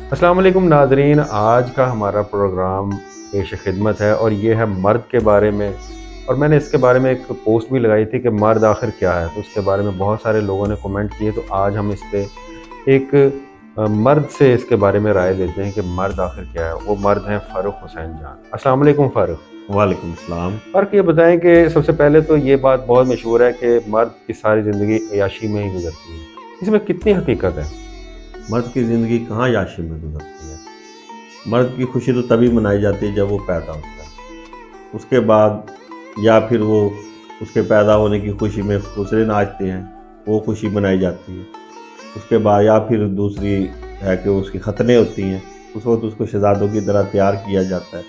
السلام علیکم ناظرین، آج کا ہمارا پروگرام پیش خدمت ہے اور یہ ہے مرد کے بارے میں۔ اور میں نے اس کے بارے میں ایک پوسٹ بھی لگائی تھی کہ مرد آخر کیا ہے، تو اس کے بارے میں بہت سارے لوگوں نے کومنٹ کیے، تو آج ہم اس پہ ایک مرد سے اس کے بارے میں رائے لیتے ہیں کہ مرد آخر کیا ہے۔ وہ مرد ہیں فاروق حسین جان۔ السلام علیکم فاروق۔ وعلیکم السلام۔ فاروق، یہ بتائیں کہ سب سے پہلے تو یہ بات بہت مشہور ہے کہ مرد کی ساری زندگی عیاشی میں ہی گزرتی ہے، اس میں کتنی حقیقت ہے؟ مرد کی زندگی کہاں عیاشی میں گزرتی ہے؟ مرد کی خوشی تو تبھی منائی جاتی ہے جب وہ پیدا ہوتا ہے، اس کے بعد یا پھر وہ اس کے پیدا ہونے کی خوشی میں خسرے ناچتے ہیں، وہ خوشی منائی جاتی ہے۔ اس کے بعد یا پھر دوسری ہے کہ اس کی ختنیں ہوتی ہیں، اس وقت اس کو شہزادوں کی طرح تیار کیا جاتا ہے،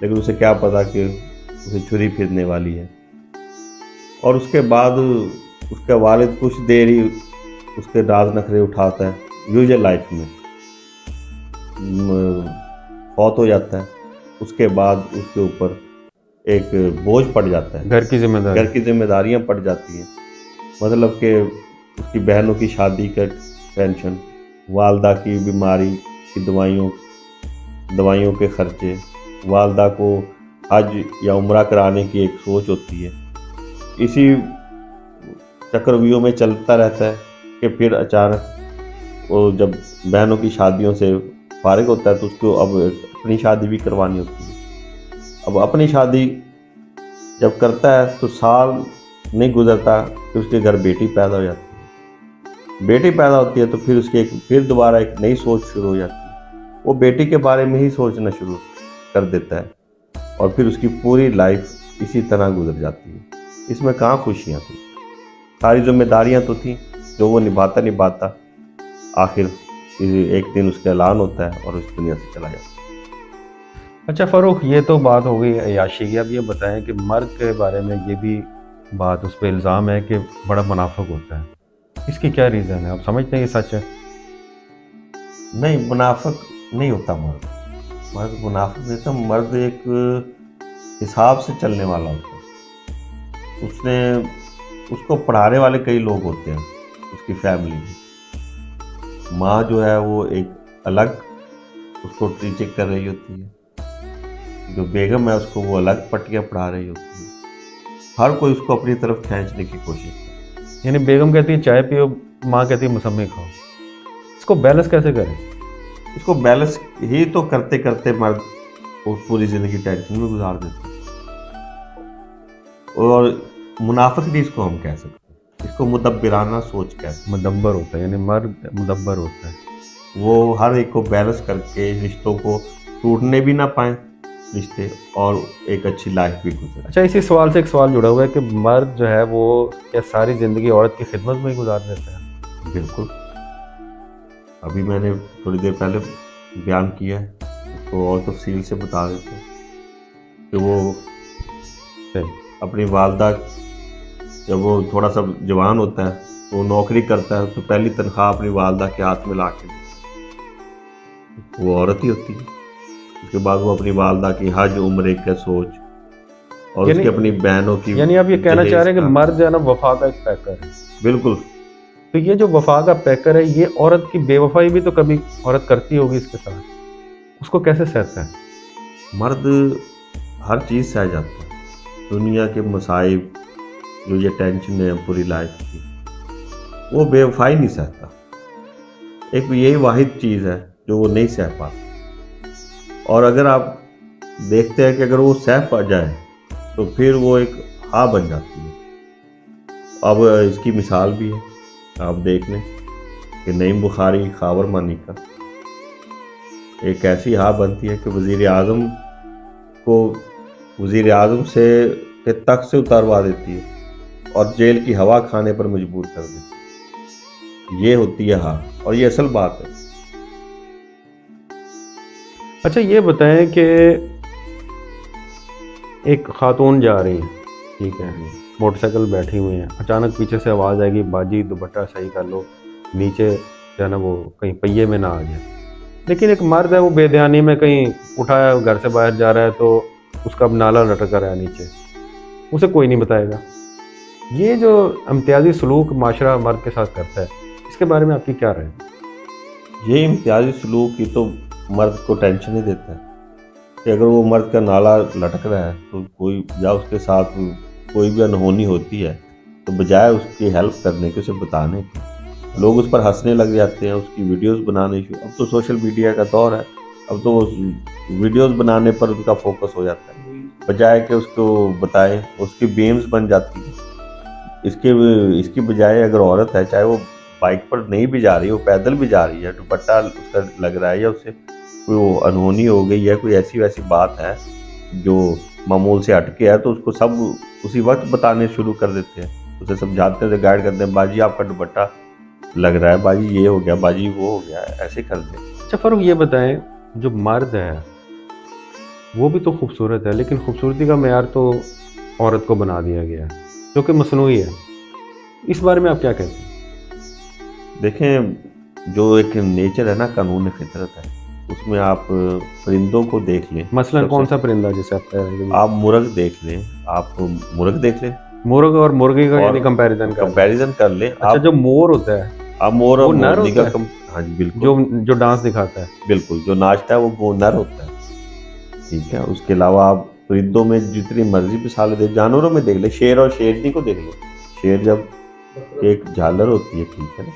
لیکن اسے کیا پتہ کہ اسے چھری پھرنے والی ہے۔ اور اس کے بعد اس کا والد کچھ دیر ہی اس کے راز نخرے اٹھاتا ہے، یوزل لائف میں فوت ہو جاتا ہے۔ اس کے بعد اس کے اوپر ایک بوجھ پڑ جاتا ہے، گھر کی ذمہ داریاں پڑ جاتی ہیں، مطلب کہ اس کی بہنوں کی شادی کا ٹینشن، والدہ کی بیماری کی دوائیوں کے خرچے، والدہ کو حج یا عمرہ کرانے کی ایک سوچ ہوتی ہے۔ اسی چکرویوں میں چلتا رہتا ہے کہ پھر اچانک وہ جب بہنوں کی شادیوں سے فارغ ہوتا ہے تو اس کو اب اپنی شادی بھی کروانی ہوتی ہے۔ اب اپنی شادی جب کرتا ہے تو سال نہیں گزرتا کہ اس کے گھر بیٹی پیدا ہو جاتی ہے۔ بیٹی پیدا ہوتی ہے تو پھر اس کے پھر دوبارہ ایک نئی سوچ شروع ہو جاتی ہے، وہ بیٹی کے بارے میں ہی سوچنا شروع کر دیتا ہے، اور پھر اس کی پوری لائف اسی طرح گزر جاتی ہے۔ اس میں کہاں خوشیاں تھیں؟ ساری ذمہ داریاں تو تھیں جو وہ نبھاتا آخر ایک دن اس کا اعلان ہوتا ہے اور اس دنیا سے چلا جاتا ہے۔ اچھا فاروق، یہ تو بات ہو گئی عیاشی کی۔ اب یہ بتائیں کہ مرد کے بارے میں یہ بھی بات اس پہ الزام ہے کہ بڑا منافق ہوتا ہے، اس کی کیا ریزن ہے؟ آپ سمجھتے ہیں یہ سچ ہے؟ نہیں، منافق نہیں ہوتا مرد منافق نہیں ہوتا۔ مرد ایک حساب سے چلنے والا ہوتا ہے۔ اس کو پڑھانے والے کئی لوگ ہوتے ہیں اس کی فیملی میں۔ ماں جو ہے وہ ایک الگ اس کو ٹیچنگ کر رہی ہوتی ہے، جو بیگم ہے اس کو وہ الگ پٹیاں پڑھا رہی ہوتی ہے۔ ہر کوئی اس کو اپنی طرف کھینچنے کی کوشش کرتا ہے۔ یعنی بیگم کہتی ہے چائے پیو، ماں کہتی ہے مسمی کھاؤ، اس کو بیلنس کیسے کریں؟ اس کو بیلنس ہی تو کرتے کرتے مرد پوری زندگی ٹینشن میں گزار دیتے ہیں۔ اور منافق بھی اس کو ہم کہہ سکتے ہیں، اس کو مدبرانہ سوچ کہتے ہیں۔ مدبر ہوتا ہے، یعنی مرد مدبر ہوتا ہے، وہ ہر ایک کو بیلنس کر کے رشتوں کو ٹوٹنے بھی نہ پائیں رشتے، اور ایک اچھی لائف بھی گزرے۔ اچھا، اسی سوال سے ایک سوال جڑا ہوا ہے کہ مرد جو ہے وہ کیا ساری زندگی عورت کی خدمت میں ہی گزار دیتا ہے؟ بالکل، ابھی میں نے تھوڑی دیر پہلے بیان کیا ہے، اس کو اور تفصیل سے بتا دیتے ہیں کہ وہ اپنی والدہ جب وہ تھوڑا سا جوان ہوتا ہے تو وہ نوکری کرتا ہے تو پہلی تنخواہ اپنی والدہ کے ہاتھ میں لا کے وہ عورت ہی ہوتی ہے۔ اس کے بعد وہ اپنی والدہ کی حج عمرے کا سوچ اور اس کی اپنی بہنوں کی، یعنی آپ یہ کہنا چاہ رہے ہیں کہ مرد جو ہے نا وفا کا ایک پیکر ہے؟ بالکل۔ تو یہ جو وفا کا پیکر ہے، یہ عورت کی بے وفائی بھی تو کبھی عورت کرتی ہوگی اس کے ساتھ، اس کو کیسے سہتا ہے؟ مرد ہر چیز سہ جاتا ہے، دنیا کے مصائب جو یہ ٹینشن ہے پوری لائف کی، وہ بے وفائی نہیں سہتا۔ ایک یہی واحد چیز ہے جو وہ نہیں سہ پاتا، اور اگر آپ دیکھتے ہیں کہ اگر وہ سہ پا جائے تو پھر وہ ایک ہاں بن جاتی ہے۔ اب اس کی مثال بھی ہے، آپ دیکھ لیں کہ نعیم بخاری خاور مانی کا ایک ایسی ہاں بنتی ہے کہ وزیر اعظم کو وزیر اعظم سے کے تخت سے اتاروا دیتی ہے اور جیل کی ہوا کھانے پر مجبور کر دیتی ہے۔ یہ ہوتی ہے ہاں، اور یہ اصل بات ہے۔ اچھا یہ بتائیں کہ ایک خاتون جا رہی ہیں، ٹھیک ہے، موٹر سائیکل بیٹھی ہوئی ہیں، اچانک پیچھے سے آواز آئے گی باجی دوپٹہ صحیح کر لو، نیچے جو ہے نا وہ کہیں پہیے میں نہ آ جائے۔ لیکن ایک مرد ہے، وہ بے دھیانی میں کہیں اٹھایا، گھر سے باہر جا رہا ہے تو اس کا اب نالا لٹک رہا ہے نیچے، اسے کوئی نہیں بتائے گا۔ یہ جو امتیازی سلوک معاشرہ مرد کے ساتھ کرتا ہے، اس کے بارے میں آپ کی کیا رائے ہے؟ یہ امتیازی سلوک یہ تو مرد کو ٹینشن ہی دیتا ہے کہ اگر وہ مرد کا نالا لٹک رہا ہے تو کوئی یا اس کے ساتھ کوئی بھی انہونی ہوتی ہے تو بجائے اس کی ہیلپ کرنے کے، اسے بتانے کے، لوگ اس پر ہنسنے لگ جاتے ہیں، اس کی ویڈیوز بنانے شروع۔ اب تو سوشل میڈیا کا دور ہے، اب تو وہ ویڈیوز بنانے پر ان کا فوکس ہو جاتا ہے، بجائے کہ اس کو بتائیں، اس کی بیمز بن جاتی ہے۔ اس کی بجائے اگر عورت ہے، چاہے وہ بائک پر نہیں بھی جا رہی، وہ پیدل بھی جا رہی ہے، دوپٹہ اس کا لگ رہا ہے یا اسے کوئی وہ انہونی ہو گئی ہے، کوئی ایسی ویسی بات ہے جو معمول سے ہٹ کے ہے، تو اس کو سب اسی وقت بتانے شروع کر دیتے ہیں، اسے سمجھاتے ہیں، گائیڈ کرتے ہیں، باجی آپ کا دوپٹہ لگ رہا ہے، باجی یہ ہو گیا، باجی وہ ہو گیا، ایسے کرتے ہیں۔ اچھا فاروق یہ بتائیں، جو مرد ہے وہ بھی تو خوبصورت ہے، لیکن خوبصورتی کا معیار تو عورت کو بنا دیا گیا ہے جو کہ مصنوعی ہے، اس بارے میں آپ کیا کہتے ہیں؟ دیکھیں، جو ایک نیچر ہے نا، قانون فطرت ہے، اس میں آپ پرندوں کو دیکھ لیں، مثلاً کون سا پرندہ جسے آپ کہہ رہے ہیں؟ آپ مرغ دیکھ لیں، آپ مرغ دیکھ لیں، مرغ اور مرغی کا یعنی کمپیریزن کر لیں۔ اچھا جو مور ہوتا ہے آپ مور اور وہ نر مورنی ہوتا کا ہے؟ ہاں جی بالکل، جو ڈانس دکھاتا ہے؟ بالکل، جو ناچتا ہے وہ نر ہوتا ہے، ٹھیک ہے۔ اس کے علاوہ آپ پرندوں میں جتنی مرضی مثالیں دیں، جانوروں میں دیکھ لیں، شیر اور شیرنی کو دیکھ لیں، شیر جب ایک جھالر ہوتی ہے، ٹھیک ہے نا،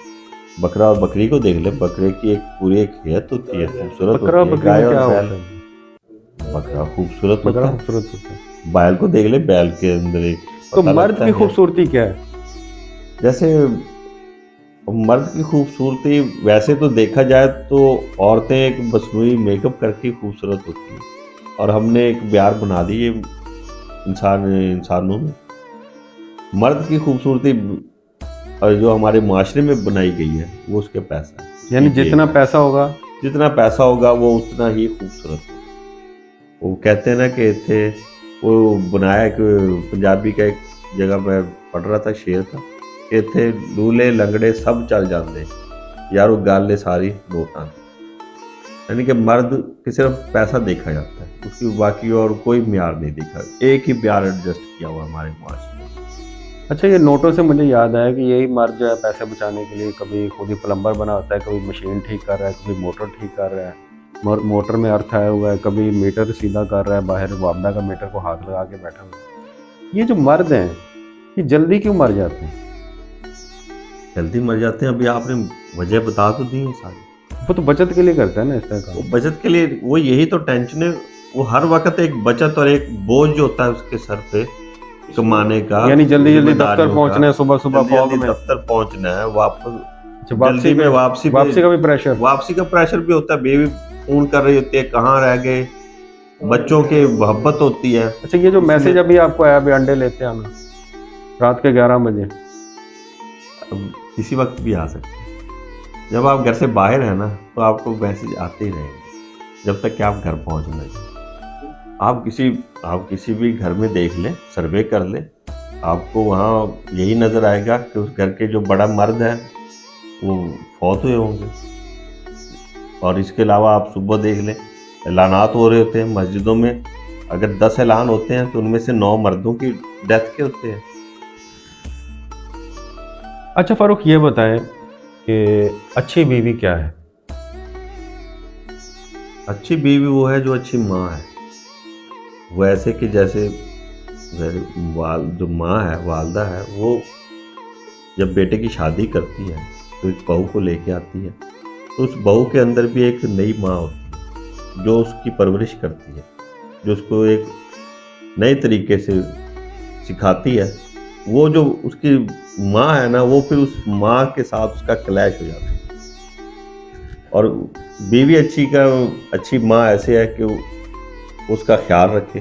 بکرا اور بکری کو دیکھ لیں، بکرے کی ایک پوری ایک ہیئت ہوتی ہے، خوبصورت بکرا ہوتی ہے، بکری گائے میں اور کیا بیل، ہوتا ہے؟ بکرا خوبصورت بکرا ہوتا ہے، خوبصورت ہوتا ہے، بیل کو دیکھ لیں، بیل کے اندر ایک تو پتہ مرد لگتا کی ہے۔ خوبصورتی کیا ہے؟ جیسے مرد کی خوبصورتی ویسے تو دیکھا جائے تو عورتیں ایک مصنوعی میک اپ کر کے خوبصورت ہوتی ہیں، اور ہم نے ایک معیار بنا دی یہ انسانوں میں۔ مرد کی خوبصورتی اور جو ہمارے معاشرے میں بنائی گئی ہے وہ اس کے پیسہ ہے، یعنی جتنا پیسہ ہوگا جتنا پیسہ ہوگا وہ اتنا ہی خوبصورت ہوگا۔ وہ کہتے ہیں نا کہ تھے وہ بنایا کہ پنجابی کا ایک جگہ میں پڑھ رہا تھا، شعر تھا کہ تھے لولے لنگڑے سب چل جاندے یارو گالے ساری نوٹاں، یعنی کہ مرد کی صرف پیسہ دیکھا جاتا ہے، اس کی باقی اور کوئی معیار نہیں دیکھا، ایک ہی معیار ایڈجسٹ کیا ہوا ہمارے معاشرے میں۔ اچھا یہ نوٹوں سے مجھے یاد آیا کہ یہی مرد جو ہے پیسے بچانے کے لیے کبھی خود ہی پلمبر بنا ہوتا ہے، کبھی مشین ٹھیک کر رہا ہے، کبھی موٹر ٹھیک کر رہا ہے، موٹر میں ارتھ آیا ہوا ہے، کبھی میٹر سیدھا کر رہا ہے، باہر وابڈا کا میٹر کو ہاتھ لگا کے بیٹھا ہوا ہے۔ یہ جو مرد ہیں یہ جلدی کیوں مر جاتے ہیں؟ جلدی مر جاتے ہیں، ابھی آپ نے وجہ بتا تو دی ہیں ساری۔ وہ تو بچت کے لیے کرتا ہے نا اس طرح کا۔ وہ بچت کے لیے، وہ یہی تو ٹینشن ہے، وہ ہر وقت ایک بچت اور ایک بوجھ جو ہوتا ہے اس کے سر پہ کمانے کا، یعنی جلدی ذمہ دفتر داریوں کا، پہنچنا ہے، صبح صبح جلدی فوگ جلدی میں، دفتر پہنچنا ہے، واپس واپسی جلدی میں واپسی کا بھی پریشر، واپسی کا پریشر بھی ہوتا ہے، بیوی فون کر رہی ہوتی ہے کہاں رہ گئے، بچوں کی محبت ہوتی ہے۔ اچھا یہ جو میسج ابھی آپ کو آیا ابھی انڈے لیتے آنا رات کے 11 بجے، اب کسی وقت بھی آ سکتے ہیں، جب آپ گھر سے باہر ہیں نا تو آپ کو میسج آتے ہی رہیں گے جب تک کہ آپ گھر پہنچ نہ جائیں۔ آپ کسی بھی گھر میں دیکھ لیں، سروے کر لیں، آپ کو وہاں یہی نظر آئے گا کہ اس گھر کے جو بڑا مرد ہے وہ فوت ہوئے ہوں گے۔ اور اس کے علاوہ آپ صبح دیکھ لیں، اعلانات ہو رہے ہوتے ہیں مسجدوں میں، اگر 10 اعلان ہوتے ہیں تو ان میں سے 9 مردوں کی ڈیتھ کے ہوتے ہیں۔ اچھا فاروق یہ بتائیں کہ اچھی بیوی کیا ہے؟ اچھی بیوی وہ ہے جو اچھی ماں ہے، وہ ایسے کہ جیسے جو ماں ہے، والدہ ہے، وہ جب بیٹے کی شادی کرتی ہے تو ایک بہو کو لے کے آتی ہے، تو اس بہو کے اندر بھی ایک نئی ماں ہوتی ہے جو اس کی پرورش کرتی ہے، جو اس کو ایک نئے طریقے سے سکھاتی ہے۔ وہ جو اس کی ماں ہے نا، وہ پھر اس ماں کے ساتھ اس کا کلیش ہو جاتا ہے۔ اور بیوی اچھی ماں ایسے ہے کہ وہ اس کا خیال رکھے۔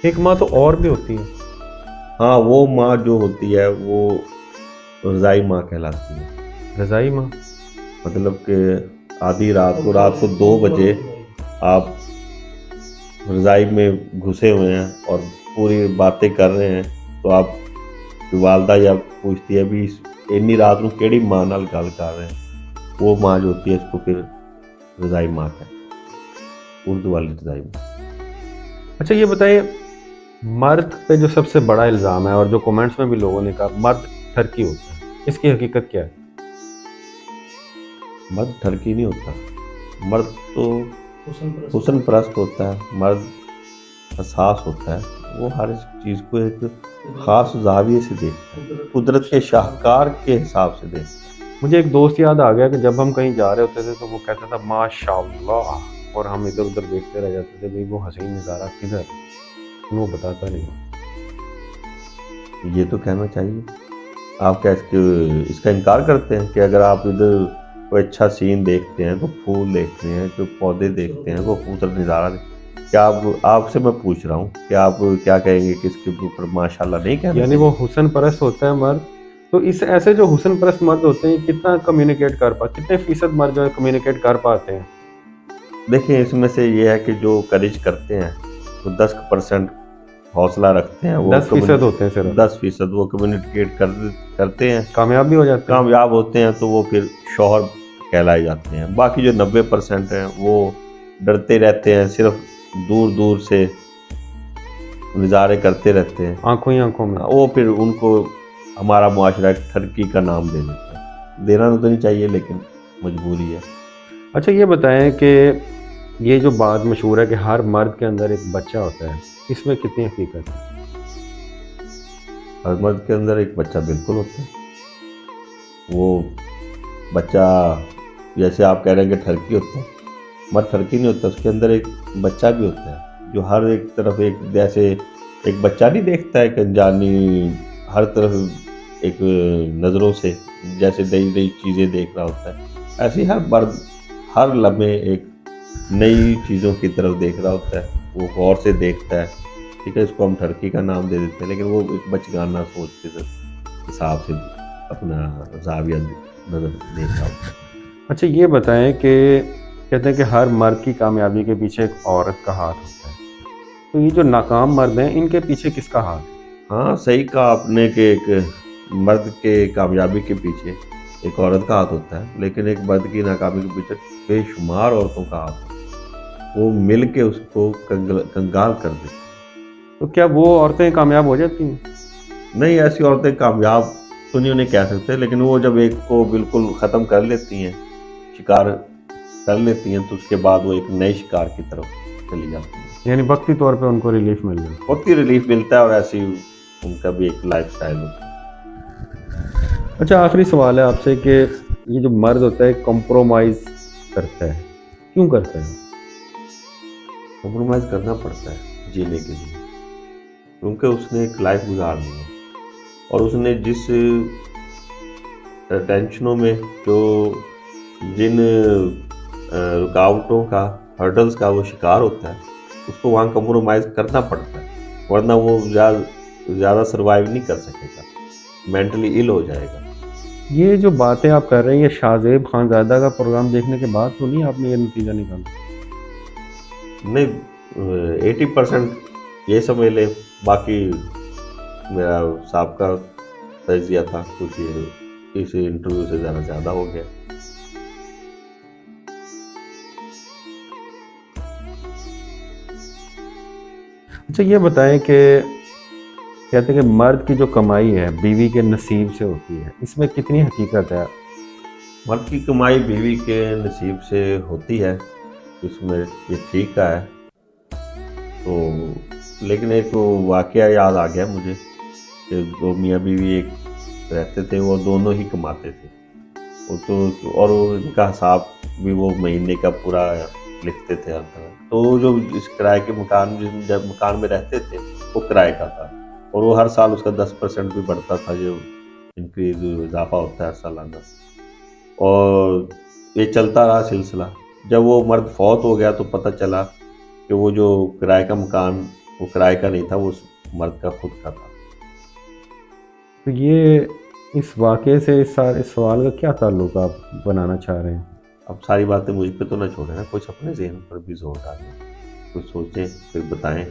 ایک ماں تو اور بھی ہوتی ہے، ہاں، وہ ماں جو ہوتی ہے وہ رضائی ماں کہلاتی ہے۔ رضائی ماں مطلب کہ آدھی رات کو 2 بجے آپ رضائی میں گھسے ہوئے ہیں اور پوری باتیں کر رہے ہیں، تو آپ کی والدہ یا پوچھتی ہے بھی اتنی رات کو کیڑی ماں نال گل کر رہے ہیں، وہ ماں جو ہوتی ہے اس کو پھر رضائی ماں کہتے ہیں، اردو والی رضائی ماں۔ اچھا یہ بتائیے مرد پہ جو سب سے بڑا الزام ہے اور جو کومنٹس میں بھی لوگوں نے کہا مرد ٹھرکی ہوتا ہے، اس کی حقیقت کیا ہے؟ مرد ٹھرکی نہیں ہوتا، مرد تو حسن پرست ہوتا ہے، مرد حساس ہوتا ہے، وہ ہر چیز کو ایک خاص زاویے سے دیکھتا ہے، قدرت کے شاہکار کے حساب سے دیکھتا ہے۔ مجھے ایک دوست یاد آ گیا کہ جب ہم کہیں جا رہے ہوتے تھے تو وہ کہتا تھا ماشاء اللہ، اور ہم ادھر ادھر دیکھتے رہ جاتے تھے بھائی وہ حسین نظارہ کدھر ہے، لیکن وہ بتاتا نہیں۔ یہ تو کہنا چاہیے، آپ کیا اس کا انکار کرتے ہیں کہ اگر آپ ادھر کوئی اچھا سین دیکھتے ہیں، کوئی پھول دیکھتے ہیں، کوئی پودے دیکھتے ہیں، کوئی خوبصورت نظارہ دیکھتے ہیں، کیا آپ سے میں پوچھ رہا ہوں کہ آپ کیا کہیں گے کہ اس کے اوپر ماشاء اللہ نہیں کہنا یعنی چاہیے؟ وہ حسن پرست ہوتا ہے مرد، تو اس ایسے جو حسن پرست مرد ہوتے ہیں کتنا کمیونیکیٹ کر پاتے، کتنے فیصد مرد جو ہے کمیونیکیٹ کر پاتے ہیں؟ دیکھیں اس میں سے یہ ہے کہ جو کرج کرتے ہیں وہ 10% حوصلہ رکھتے ہیں، وہ 10% ہوتے ہیں صرف 10% وہ کمیونیکیٹ کرتے ہیں، کامیاب بھی ہو جاتے ہیں۔ کامیاب ہوتے ہیں تو وہ پھر شوہر کہلائے جاتے ہیں۔ باقی جو 90% ہیں وہ ڈرتے رہتے ہیں، صرف دور دور سے نظارے کرتے رہتے ہیں، آنکھوں ہی آنکھوں میں۔ وہ پھر ان کو ہمارا معاشرہ ایک ٹھرکی کا نام دے دیتا ہے۔ دینا تو نہیں چاہیے لیکن مجبوری ہے۔ اچھا یہ بتائیں کہ یہ جو بات مشہور ہے کہ ہر مرد کے اندر ایک بچہ ہوتا ہے، اس میں کتنی حقیقت ہے؟ ہر مرد کے اندر ایک بچہ بالکل ہوتا ہے، وہ بچہ جیسے آپ کہہ رہے ہیں کہ ٹھرکی ہوتا ہے، مرد ٹھرکی نہیں ہوتا، اس کے اندر ایک بچہ بھی ہوتا ہے جو ہر ایک طرف ایک جیسے ایک بچہ نہیں دیکھتا ہے کہ انجانی ہر طرف ایک نظروں سے جیسے نئی نئی چیزیں دیکھ رہا ہوتا ہے، ایسے ہی ہر مرد ہر لمحے ایک نئی چیزوں کی طرف دیکھ رہا ہوتا ہے، وہ غور سے دیکھتا ہے، ٹھیک ہے، اس کو ہم ٹھرکی کا نام دے دیتے ہیں، لیکن وہ ایک بچگانہ سوچ کے حساب سے اپنا زاویہ نظر دیکھ رہا ہوتا ہے۔ اچھا یہ بتائیں کہ کہتے ہیں کہ ہر مرد کی کامیابی کے پیچھے ایک عورت کا ہاتھ ہوتا ہے، تو یہ جو ناکام مرد ہیں ان کے پیچھے کس کا ہاتھ ہے؟ ہاں صحیح کہا آپ نے کہ ایک مرد کے کامیابی کے پیچھے ایک عورت کا ہاتھ ہوتا ہے، لیکن ایک مرد کی ناکامی کے پیچھے بے شمار عورتوں کا ہاتھ ہوتا ہے، وہ مل کے اس کو کنگال کر دیتے ہیں۔ تو کیا وہ عورتیں کامیاب ہو جاتی ہیں؟ نہیں، ایسی عورتیں کامیاب تو نہیں انہیں کہہ سکتے، لیکن وہ جب ایک کو بالکل ختم کر لیتی ہیں، شکار کر لیتی ہیں، تو اس کے بعد وہ ایک نئے شکار کی طرف چلی جاتی ہیں۔ یعنی وقتی طور پہ ان کو ریلیف مل جائے۔ وقت کی ریلیف ملتا ہے، اور ایسی ان کا بھی ایک لائف سٹائل ہوتا ہے۔ اچھا آخری سوال ہے آپ سے کہ یہ جو مرد ہوتا ہے کمپرومائز کرتا ہے، کیوں کرتا ہے؟ کمپرومائز کرنا پڑتا ہے جینے کے لیے، کیونکہ اس نے ایک لائف گزارنی ہے، اور اس نے جس ٹینشنوں میں جن رکاوٹوں کا ہرڈلز کا وہ شکار ہوتا ہے، اس کو وہاں کمپرومائز کرنا پڑتا ہے، ورنہ وہ زیادہ سروائیو نہیں کر سکے گا، مینٹلی ایل ہو جائے گا۔ یہ جو باتیں آپ کر رہے ہیں یہ شاہ زیب خان زادہ کا پروگرام دیکھنے کے بعد تو نہیں آپ نے یہ نتیجہ نکالا؟ نہیں، 80% یہ سمجھ لیں، باقی میرا سابقہ تجزیہ تھا، کیونکہ اس انٹرویو سے زیادہ ہو گیا۔ اچھا یہ بتائیں کہ کہتے ہیں کہ مرد کی جو کمائی ہے بیوی کے نصیب سے ہوتی ہے، اس میں کتنی حقیقت ہے؟ مرد کی کمائی بیوی کے نصیب سے ہوتی ہے، اس میں یہ ٹھیک ہے، تو لیکن ایک واقعہ یاد آ گیا مجھے کہ دو میاں بیوی ایک رہتے تھے، وہ دونوں ہی کماتے تھے، وہ تو اور ان کا حساب بھی وہ مہینے کا پورا لکھتے تھے ہر طرح، تو جو اس کرائے کے جب مکان میں رہتے تھے وہ کرائے کا تھا، اور وہ ہر سال اس کا 10% بھی بڑھتا تھا، جو انکریز اضافہ ہوتا ہے سالانہ، اور یہ چلتا رہا سلسلہ۔ جب وہ مرد فوت ہو گیا تو پتہ چلا کہ وہ جو کرائے کا مکان وہ کرائے کا نہیں تھا، وہ اس مرد کا خود کا تھا۔ تو یہ اس واقعے سے اس سوال کا کیا تعلق آپ بنانا چاہ رہے ہیں؟ اب ساری باتیں مجھ پہ تو نہ چھوڑیں نا، کچھ اپنے ذہن پر بھی زور ڈالیں، کچھ سوچیں پھر بتائیں۔